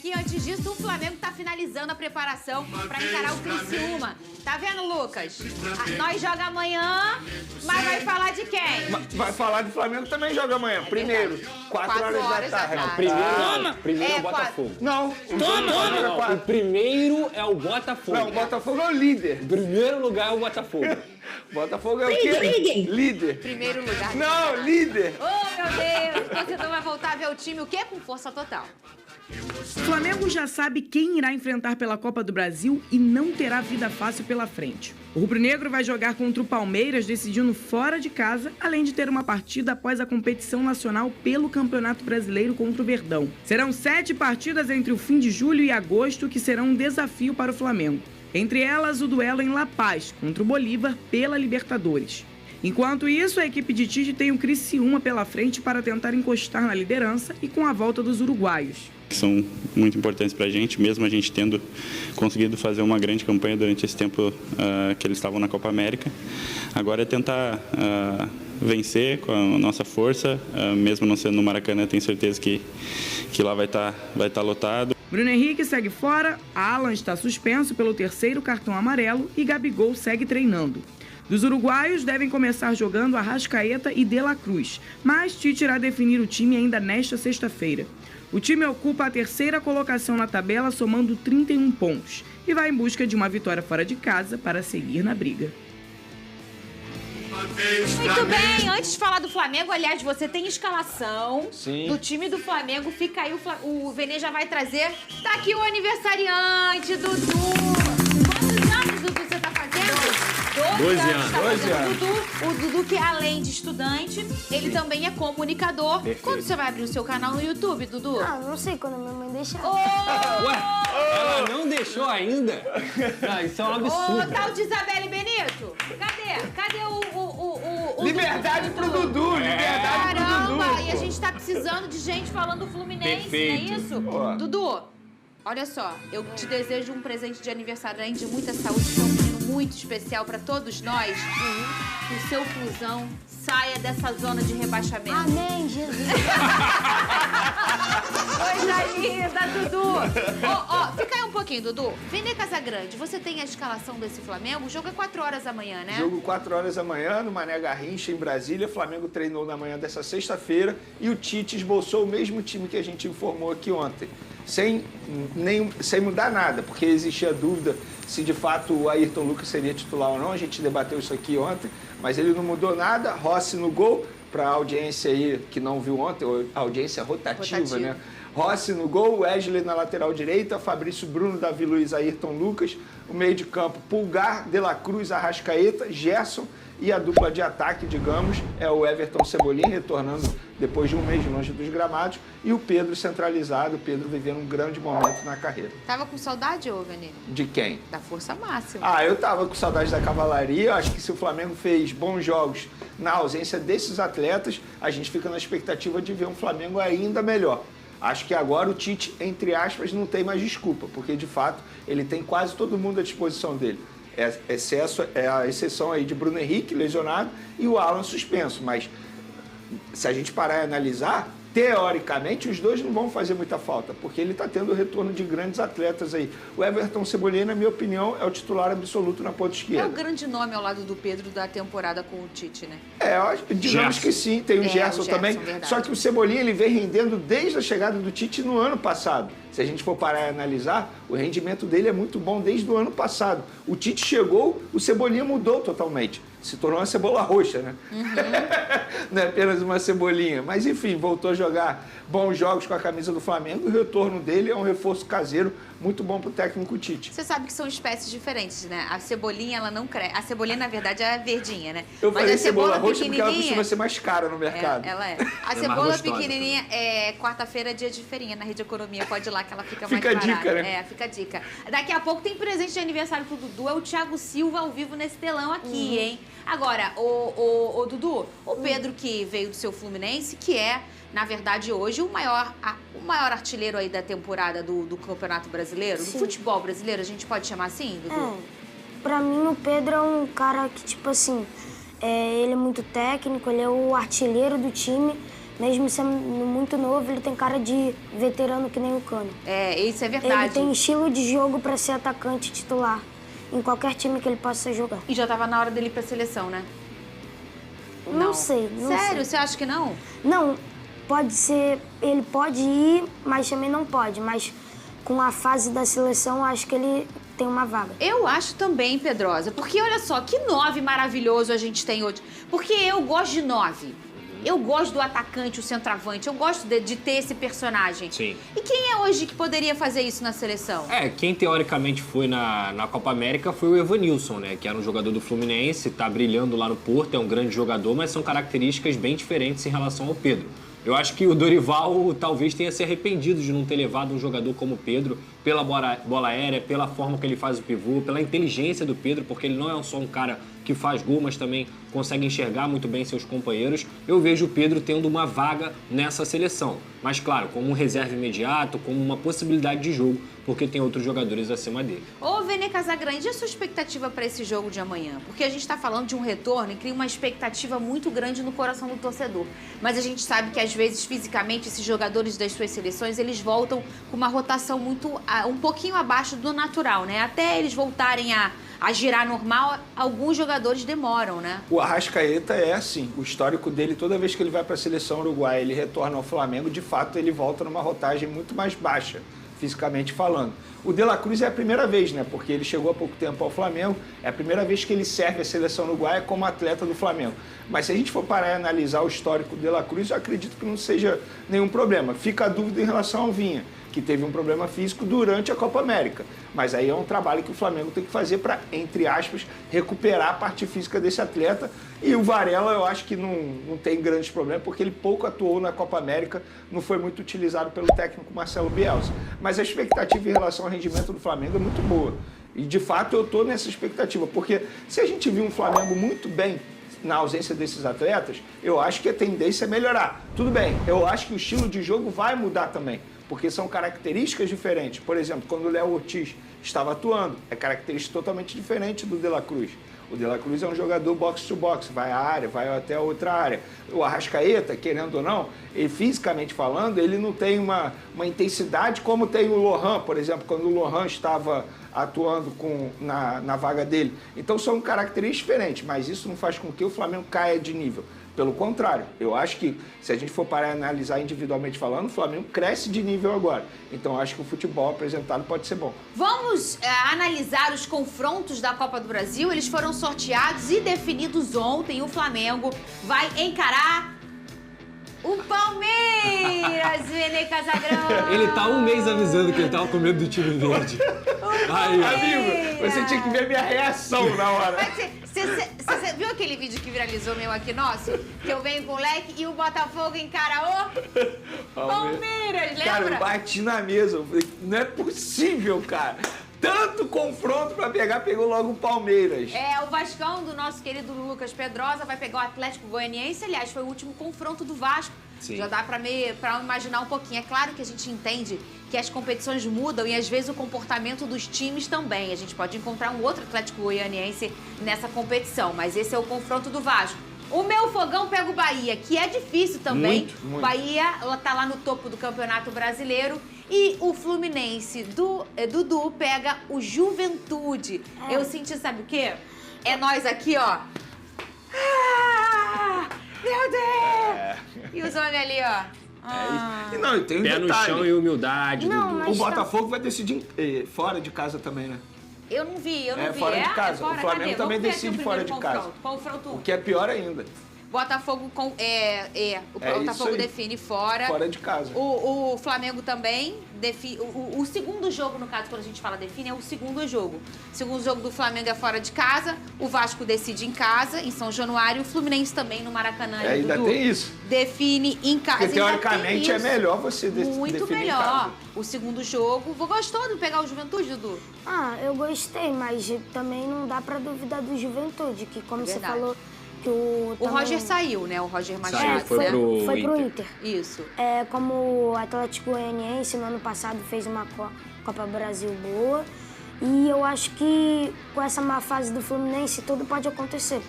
aqui. Antes disso, o Flamengo tá finalizando a preparação pra encarar o Criciúma. Tá vendo, Lucas? Nós joga amanhã, mas vai falar de quem? Vai falar do Flamengo também joga amanhã. Primeiro, 4 horas da tarde. Primeiro é o Botafogo. Não. O primeiro é o Botafogo. Não, o Botafogo é o líder. Em primeiro lugar é o Botafogo. Botafogo é o quê? Líder. Primeiro lugar. Não, líder. Oh, meu Deus. O torcedor vai voltar a ver o time o quê? Com força total. O Flamengo já sabe quem irá enfrentar pela Copa do Brasil e não terá vida fácil pela frente. O rubro-negro vai jogar contra o Palmeiras, decidindo fora de casa, além de ter uma partida após a competição nacional pelo Campeonato Brasileiro contra o Verdão. Serão 7 partidas entre o fim de julho e agosto que serão um desafio para o Flamengo. Entre elas, o duelo em La Paz contra o Bolívar pela Libertadores. Enquanto isso, a equipe de Tite tem o Criciúma pela frente para tentar encostar na liderança e com a volta dos uruguaios. São muito importantes para a gente, mesmo a gente tendo conseguido fazer uma grande campanha durante esse tempo que eles estavam na Copa América. Agora é tentar vencer com a nossa força, mesmo não sendo no Maracanã, tenho certeza que lá vai estar lotado. Bruno Henrique segue fora, Alan está suspenso pelo 3º cartão amarelo e Gabigol segue treinando. Dos uruguaios devem começar jogando Arrascaeta e De La Cruz, mas Tite irá definir o time ainda nesta sexta-feira. O time ocupa a 3ª colocação na tabela, somando 31 pontos, e vai em busca de uma vitória fora de casa para seguir na briga. Muito bem, antes de falar do Flamengo, aliás, você tem escalação do time do Flamengo. Fica aí, o Vene já vai trazer. Tá aqui o aniversariante, Dudu. Quantos anos, Dudu, você tá fazendo? 12 anos. Tá fazendo o Dudu, que além de estudante, ele também é comunicador. Perfeito. Quando você vai abrir o seu canal no YouTube, Dudu? Ah, não sei, quando minha mãe deixar. Ué, ela não deixou ainda? Isso é um absurdo. Ô, tal de Isabelle Benito, cadê o Liberdade pro Dudu, liberdade pro Dudu. Caramba, e a gente tá precisando de gente falando Fluminense, Perfeito. não é isso? Boa. Dudu, olha só, eu te desejo um presente de aniversário, além de muita saúde, que é um menino muito especial pra todos nós. Que o seu Flusão saia dessa zona de rebaixamento. Amém, Jesus. Coisa linda, Dudu. Ó, fica aí um pouquinho, Dudu. Vene Casagrande, você tem a escalação desse Flamengo? O jogo é 4 horas amanhã, né? Jogo 4 horas da manhã, no Mané Garrincha, em Brasília. Flamengo treinou na manhã dessa sexta-feira e o Tite esboçou o mesmo time que a gente informou aqui ontem. Sem mudar nada, porque existia dúvida se de fato o Ayrton Lucas seria titular ou não. A gente debateu isso aqui ontem, mas ele não mudou nada. Rossi no gol, para a audiência aí que não viu ontem, a audiência rotativa, né? Rossi no gol, Wesley na lateral direita, Fabrício Bruno, Davi Luiz, Ayrton Lucas. O meio de campo, Pulgar, De La Cruz, Arrascaeta, Gerson. E a dupla de ataque, digamos, é o Everton Cebolinha, retornando depois de um mês longe dos gramados, e o Pedro centralizado, o Pedro vivendo um grande momento na carreira. Tava com saudade, ô, Vene? De quem? Da força máxima. Ah, eu tava com saudade da cavalaria. Acho que se o Flamengo fez bons jogos na ausência desses atletas, a gente fica na expectativa de ver um Flamengo ainda melhor. Acho que agora o Tite, entre aspas, não tem mais desculpa, porque de fato ele tem quase todo mundo à disposição dele. É a exceção aí de Bruno Henrique, lesionado, e o Alan suspenso. Mas se a gente parar e analisar, teoricamente os dois não vão fazer muita falta, porque ele está tendo o retorno de grandes atletas aí. O Everton Cebolinha, na minha opinião, é o titular absoluto na ponta esquerda. É o grande nome ao lado do Pedro da temporada com o Tite, né? Digamos que sim, tem o Gerson também. Verdade. Só que o Cebolinha ele vem rendendo desde a chegada do Tite no ano passado. Se a gente for parar e analisar, o rendimento dele é muito bom desde o ano passado. O Tite chegou, o Cebolinha mudou totalmente. Se tornou uma cebola roxa, né? Não é apenas uma cebolinha. Mas, enfim, voltou a jogar bons jogos com a camisa do Flamengo. O retorno dele é um reforço caseiro muito bom pro técnico Tite. Você sabe que são espécies diferentes, né? A cebolinha, ela não cresce. A cebolinha, na verdade, é a verdinha, né? Eu Mas falei a cebola roxa porque ela costuma ser mais cara no mercado. Ela é. A cebola pequenininha, quarta-feira é dia de feirinha na Rede Economia. Pode ir lá que ela fica mais barata. Fica a dica, né? Fica a dica. Daqui a pouco tem presente de aniversário pro Dudu. É o Thiago Silva ao vivo nesse telão aqui, hein? Agora, o Dudu, o Pedro que veio do seu Fluminense, que é, na verdade, hoje o maior artilheiro aí da temporada do Campeonato Brasileiro, do futebol brasileiro, a gente pode chamar assim, Dudu? Pra mim o Pedro é um cara que, tipo assim, ele é muito técnico, ele é o artilheiro do time mesmo sendo muito novo, ele tem cara de veterano que nem o Cano. Isso é verdade. Ele tem estilo de jogo para ser atacante titular em qualquer time que ele possa jogar. E já tava na hora dele ir pra seleção, né? Não sei. Sério? Você acha que não? Não, pode ser, ele pode ir, mas também não pode. Mas com a fase da seleção, acho que ele tem uma vaga. Eu acho também, Pedrosa, porque olha só, que 9 maravilhoso a gente tem hoje. Porque eu gosto de 9. Eu gosto do atacante, o centroavante. Eu gosto de ter esse personagem. Sim. E quem é hoje que poderia fazer isso na seleção? Quem teoricamente foi na Copa América foi o Evanilson, né? Que era um jogador do Fluminense, tá brilhando lá no Porto, é um grande jogador, mas são características bem diferentes em relação ao Pedro. Eu acho que o Dorival talvez tenha se arrependido de não ter levado um jogador como o Pedro pela bola aérea, pela forma que ele faz o pivô, pela inteligência do Pedro, porque ele não é só um cara que faz gol, mas também consegue enxergar muito bem seus companheiros. Eu vejo o Pedro tendo uma vaga nessa seleção. Mas, claro, como um reserva imediato, como uma possibilidade de jogo, porque tem outros jogadores acima dele. Ô, Vene Casagrande, e a sua expectativa para esse jogo de amanhã? Porque a gente está falando de um retorno e cria uma expectativa muito grande no coração do torcedor. Mas a gente sabe que, às vezes, fisicamente, esses jogadores das suas seleções, eles voltam com uma rotação um pouquinho abaixo do natural, né? Até eles voltarem a girar normal, alguns jogadores demoram, né? O Arrascaeta é assim, o histórico dele, toda vez que ele vai para a seleção uruguaia, ele retorna ao Flamengo, de fato ele volta numa rotagem muito mais baixa, fisicamente falando. O De La Cruz é a primeira vez, né? Porque ele chegou há pouco tempo ao Flamengo, é a primeira vez que ele serve a seleção uruguaia como atleta do Flamengo. Mas se a gente for parar e analisar o histórico do De La Cruz, eu acredito que não seja nenhum problema. Fica a dúvida em relação ao Vinha, que teve um problema físico durante a Copa América. Mas aí é um trabalho que o Flamengo tem que fazer para, entre aspas, recuperar a parte física desse atleta. E o Varela eu acho que não tem grandes problemas, porque ele pouco atuou na Copa América, não foi muito utilizado pelo técnico Marcelo Bielsa. Mas a expectativa em relação ao rendimento do Flamengo é muito boa. E de fato eu estou nessa expectativa, porque se a gente viu um Flamengo muito bem na ausência desses atletas, eu acho que a tendência é melhorar. Tudo bem, eu acho que o estilo de jogo vai mudar também, porque são características diferentes. Por exemplo, quando o Léo Ortiz estava atuando, é característica totalmente diferente do De La Cruz. O De La Cruz é um jogador box-to-box, vai à área, vai até a outra área. O Arrascaeta, querendo ou não, ele, fisicamente falando, ele não tem uma intensidade como tem o Lohan, por exemplo, quando o Lohan estava atuando na vaga dele. Então são características diferentes, mas isso não faz com que o Flamengo caia de nível. Pelo contrário, eu acho que se a gente for parar e analisar individualmente falando, o Flamengo cresce de nível agora. Então acho que o futebol apresentado pode ser bom. Vamos analisar os confrontos da Copa do Brasil. Eles foram sorteados e definidos ontem. O Flamengo vai encarar o Palmeiras, Vene Casagrande. Ele tá um mês avisando que ele tava com medo do time verde. Amigo, você tinha que ver a minha reação na hora. Você viu aquele vídeo que viralizou meu aqui nosso? Que eu venho com o leque e o Botafogo encara o Palmeiras, lembra? Cara, eu bati na mesa. Eu falei, não é possível, cara. Tanto confronto pra pegar, pegou logo o Palmeiras. O Vascão, do nosso querido Lucas Pedrosa, vai pegar o Atlético Goianiense. Aliás, foi o último confronto do Vasco. Sim. Já dá pra imaginar um pouquinho. É claro que a gente entende que as competições mudam e, às vezes, o comportamento dos times também. A gente pode encontrar um outro Atlético Goianiense nessa competição, mas esse é o confronto do Vasco. O meu fogão pega o Bahia, que é difícil também. Muito. Bahia tá lá no topo do Campeonato Brasileiro. E o Fluminense do Dudu pega o Juventude. Eu senti, sabe o quê? É nós aqui, ó. Meu Deus! E os homens ali, ó. E não, tem um Pé no detalhe. chão e humildade, Não, Dudu. mas O Botafogo vai decidir fora de casa também, né? Eu não vi. Fora de casa. Fora, o Flamengo cadê? também Vamos ver aqui decide o fora de primeiro casa. Confronto. O que é pior ainda. Botafogo o Botafogo define fora. Fora de casa. O Flamengo também define. O segundo jogo, no caso, quando a gente fala define, é o segundo jogo. O segundo jogo do Flamengo é fora de casa. O Vasco decide em casa, em São Januário. O Fluminense também no Maracanã. Ainda tem isso. Define em casa. Porque teoricamente é melhor você Muito definir melhor. em casa. O segundo jogo. Gostou de pegar o Juventude, Dudu? Eu gostei, mas também não dá pra duvidar do Juventude, que como você Verdade. falou que o Roger saiu, né? O Roger Machado. Saiu, foi pro Inter. Isso. Como o Atlético Goianiense no ano passado fez uma Copa Brasil boa. E eu acho que com essa má fase do Fluminense tudo pode acontecer.